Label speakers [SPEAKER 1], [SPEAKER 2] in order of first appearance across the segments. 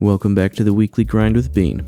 [SPEAKER 1] Welcome back to the Weekly Grind with Bean.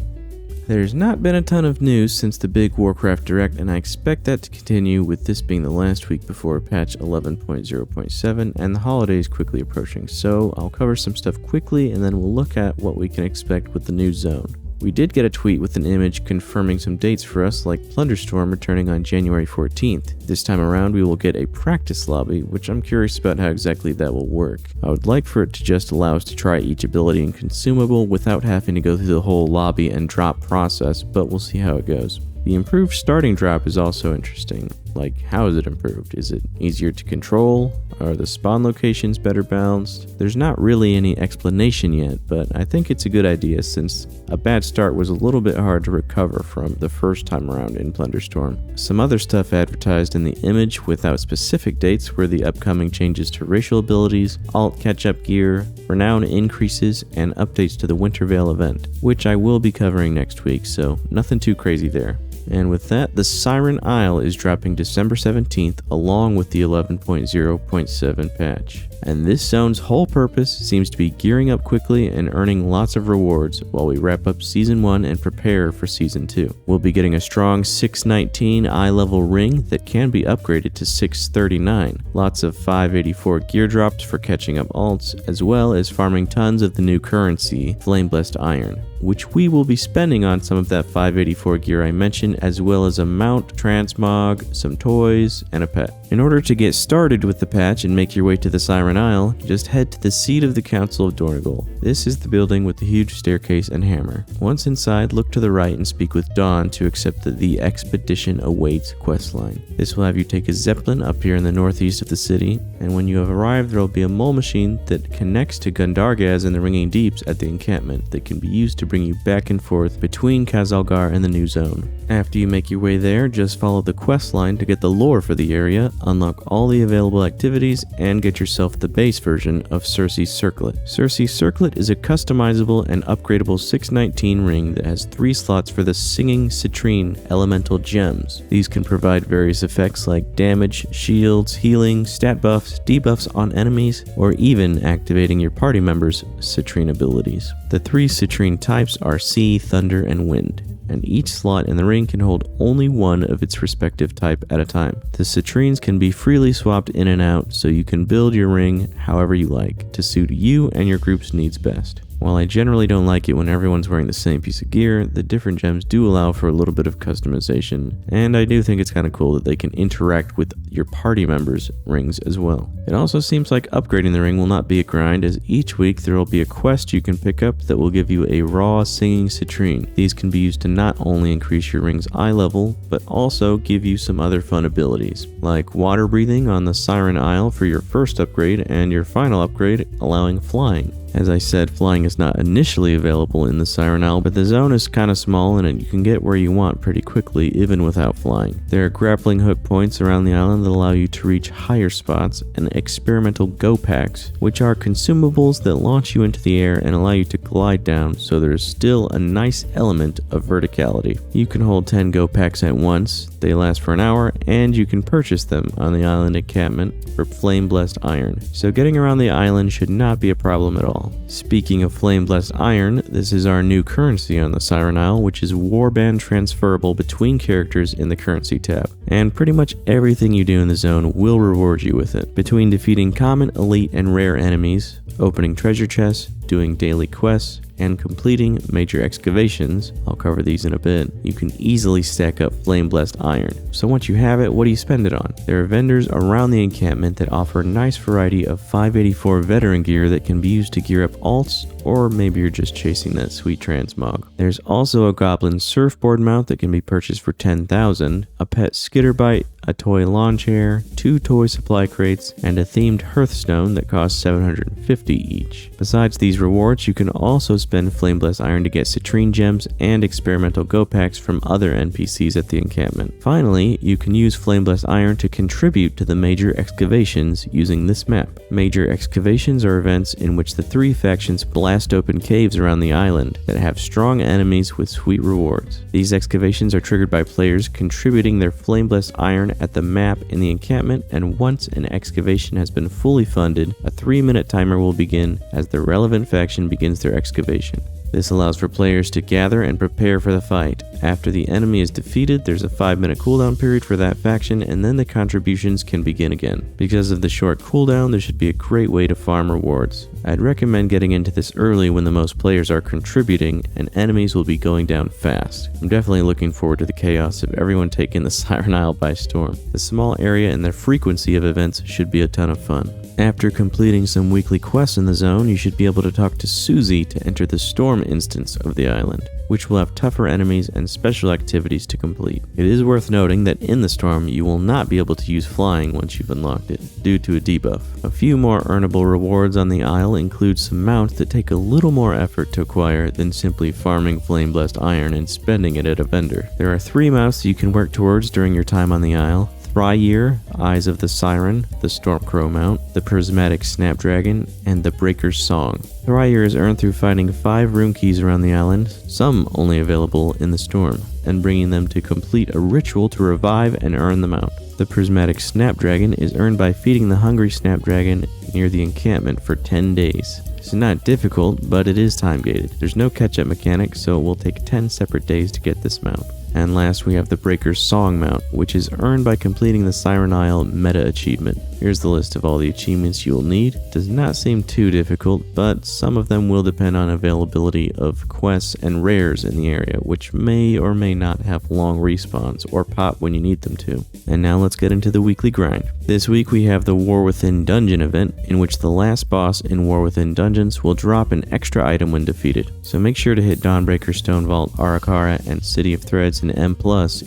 [SPEAKER 1] There's not been a ton of news since the big Warcraft Direct, and I expect that to continue, with this being the last week before patch 11.0.7 and the holidays quickly approaching. So I'll cover some stuff quickly and then we'll look at what we can expect with the new zone. We did get a tweet with an image confirming some dates for us, like Plunderstorm returning on January 14th. This time around we will get a practice lobby, which I'm curious about how exactly that will work. I would like for it to just allow us to try each ability and consumable without having to go through the whole lobby and drop process, but we'll see how it goes. The improved starting drop is also interesting. Like, how is it improved? Is it easier to control? Are the spawn locations better balanced? There's not really any explanation yet, but I think it's a good idea since a bad start was a little bit hard to recover from the first time around in Plunderstorm. Some other stuff advertised in the image without specific dates were the upcoming changes to racial abilities, alt catch-up gear, renown increases, and updates to the Wintervale event, which I will be covering next week, so nothing too crazy there. And with that, the Siren Isle is dropping December 17th along with the 11.0.7 patch. And this zone's whole purpose seems to be gearing up quickly and earning lots of rewards while we wrap up Season 1 and prepare for Season 2. We'll be getting a strong 619 eye level ring that can be upgraded to 639, lots of 584 gear drops for catching up alts, as well as farming tons of the new currency, Flame Blessed Iron, which we will be spending on some of that 584 gear I mentioned, as well as a mount, transmog, some toys, and a pet. In order to get started with the patch and make your way to the Siren Isle, just head to the seat of the Council of Dornagol. This is the building with the huge staircase and hammer. Once inside, look to the right and speak with Dawn to accept the Expedition Awaits questline. This will have you take a Zeppelin up here in the northeast of the city, and when you have arrived, there will be a mole machine that connects to Gundargaz and the Ringing Deeps at the encampment that can be used to bring you back and forth between Khazalgar and the new zone. After you make your way there, just follow the quest line to get the lore for the area, unlock all the available activities, and get yourself the base version of Circe's Circlet. Circe's Circlet is a customizable and upgradable 619 ring that has 3 slots for the Singing Citrine elemental gems. These can provide various effects like damage, shields, healing, stat buffs, debuffs on enemies, or even activating your party members' Citrine abilities. The 3 Citrine types are Sea, Thunder, and Wind, and each slot in the ring can hold only one of its respective type at a time. The citrines can be freely swapped in and out, so you can build your ring however you like, to suit you and your group's needs best. While I generally don't like it when everyone's wearing the same piece of gear, the different gems do allow for a little bit of customization, and I do think it's kind of cool that they can interact with your party members' rings as well. It also seems like upgrading the ring will not be a grind, as each week there will be a quest you can pick up that will give you a raw singing citrine. These can be used to not only increase your ring's eye level, but also give you some other fun abilities, like water breathing on the Siren Isle for your first upgrade, and your final upgrade allowing flying. As I said, flying is not initially available in the Siren Isle, but the zone is kind of small and you can get where you want pretty quickly even without flying. There are grappling hook points around the island that allow you to reach higher spots, and experimental go packs, which are consumables that launch you into the air and allow you to glide down, so there's still a nice element of verticality. You can hold 10 go packs at once, they last for an hour, and you can purchase them on the island encampment for Flame Blessed Iron, so getting around the island should not be a problem at all. Speaking of Flame Blessed Iron, this is our new currency on the Siren Isle, which is warband transferable between characters in the currency tab, and pretty much everything you do in the zone will reward you with it. Between defeating common, elite, and rare enemies, opening treasure chests, doing daily quests, and completing major excavations, I'll cover these in a bit, you can easily stack up Flame Blessed Iron. So once you have it, what do you spend it on? There are vendors around the encampment that offer a nice variety of 584 veteran gear that can be used to gear up alts, or maybe you're just chasing that sweet transmog. There's also a goblin surfboard mount that can be purchased for 10,000, a pet skitterbite, a toy lawn chair, 2 toy supply crates, and a themed hearthstone that costs 750 each. Besides these rewards, you can also spend Flame Blessed Iron to get citrine gems and experimental go packs from other NPCs at the encampment. Finally, you can use Flame Blessed Iron to contribute to the major excavations using this map. Major excavations are events in which the 3 factions blast open caves around the island that have strong enemies with sweet rewards. These excavations are triggered by players contributing their Flame Blessed Iron at the map in the encampment, and once an excavation has been fully funded, a 3-minute timer will begin as the relevant faction begins their excavation. This allows for players to gather and prepare for the fight. After the enemy is defeated, there's a 5-minute cooldown period for that faction, and then the contributions can begin again. Because of the short cooldown, there should be a great way to farm rewards. I'd recommend getting into this early when the most players are contributing and enemies will be going down fast. I'm definitely looking forward to the chaos of everyone taking the Siren Isle by storm. The small area and the frequency of events should be a ton of fun. After completing some weekly quests in the zone, you should be able to talk to Susie to enter the Storm instance of the island, which will have tougher enemies and special activities to complete. It is worth noting that in the Storm, you will not be able to use flying once you've unlocked it, due to a debuff. A few more earnable rewards on the Isle include some mounts that take a little more effort to acquire than simply farming Flame Blessed Iron and spending it at a vendor. There are 3 mounts that you can work towards during your time on the Isle: Thryir, Eyes of the Siren, the Stormcrow mount, the Prismatic Snapdragon, and the Breaker's Song. Thryir is earned through finding 5 rune keys around the island, some only available in the Storm, and bringing them to complete a ritual to revive and earn the mount. The Prismatic Snapdragon is earned by feeding the hungry Snapdragon near the encampment for 10 days. It's not difficult, but it is time gated. There's no catch-up mechanic, so it will take 10 separate days to get this mount. And last, we have the Breaker's Song mount, which is earned by completing the Siren Isle meta achievement. Here's the list of all the achievements you will need. Does not seem too difficult, but some of them will depend on availability of quests and rares in the area, which may or may not have long respawns or pop when you need them to. And now let's get into the weekly grind. This week we have the War Within Dungeon event, in which the last boss in War Within Dungeons will drop an extra item when defeated. So make sure to hit Dawnbreaker, Stone Vault, Arakara, and City of Threads in M+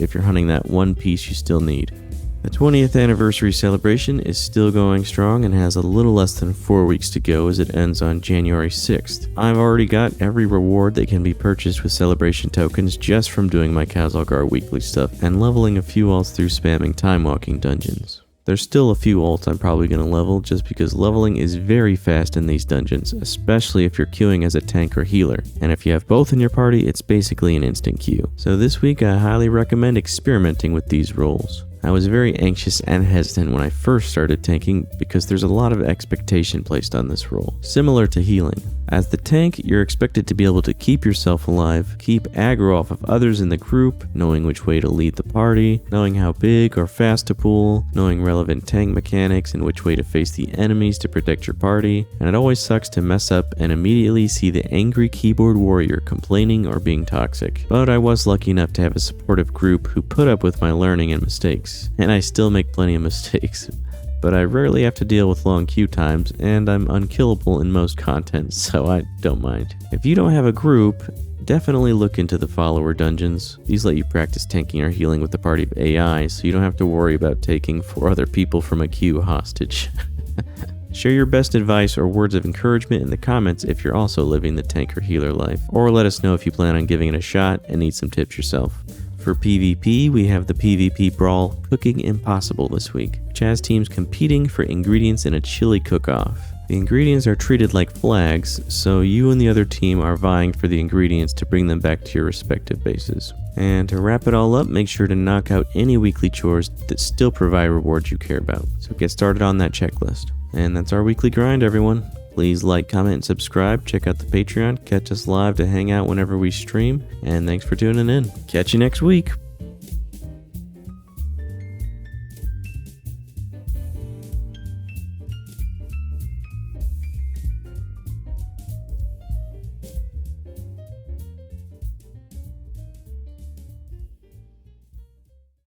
[SPEAKER 1] if you're hunting that one piece you still need. The 20th anniversary celebration is still going strong and has a little less than 4 weeks to go as it ends on January 6th. I've already got every reward that can be purchased with celebration tokens just from doing my Khazalgar weekly stuff and leveling a few alts through spamming time walking dungeons. There's still a few alts I'm probably going to level just because leveling is very fast in these dungeons, especially if you're queuing as a tank or healer. And if you have both in your party, it's basically an instant queue. So this week I highly recommend experimenting with these roles. I was very anxious and hesitant when I first started tanking because there's a lot of expectation placed on this role, similar to healing. As the tank, you're expected to be able to keep yourself alive, keep aggro off of others in the group, knowing which way to lead the party, knowing how big or fast to pull, knowing relevant tank mechanics and which way to face the enemies to protect your party, and it always sucks to mess up and immediately see the angry keyboard warrior complaining or being toxic. But I was lucky enough to have a supportive group who put up with my learning and mistakes, and I still make plenty of mistakes. But I rarely have to deal with long queue times, and I'm unkillable in most content, so I don't mind. If you don't have a group, definitely look into the follower dungeons. These let you practice tanking or healing with a party of AI, so you don't have to worry about taking 4 other people from a queue hostage. Share your best advice or words of encouragement in the comments if you're also living the tank or healer life, or let us know if you plan on giving it a shot and need some tips yourself. For PvP, we have the PvP Brawl Cooking Impossible this week. Chaz teams competing for ingredients in a chili cook-off. The ingredients are treated like flags, so you and the other team are vying for the ingredients to bring them back to your respective bases. And to wrap it all up, make sure to knock out any weekly chores that still provide rewards you care about. So get started on that checklist. And that's our weekly grind, everyone. Please like, comment, and subscribe. Check out the Patreon. Catch us live to hang out whenever we stream. And thanks for tuning in. Catch you next week.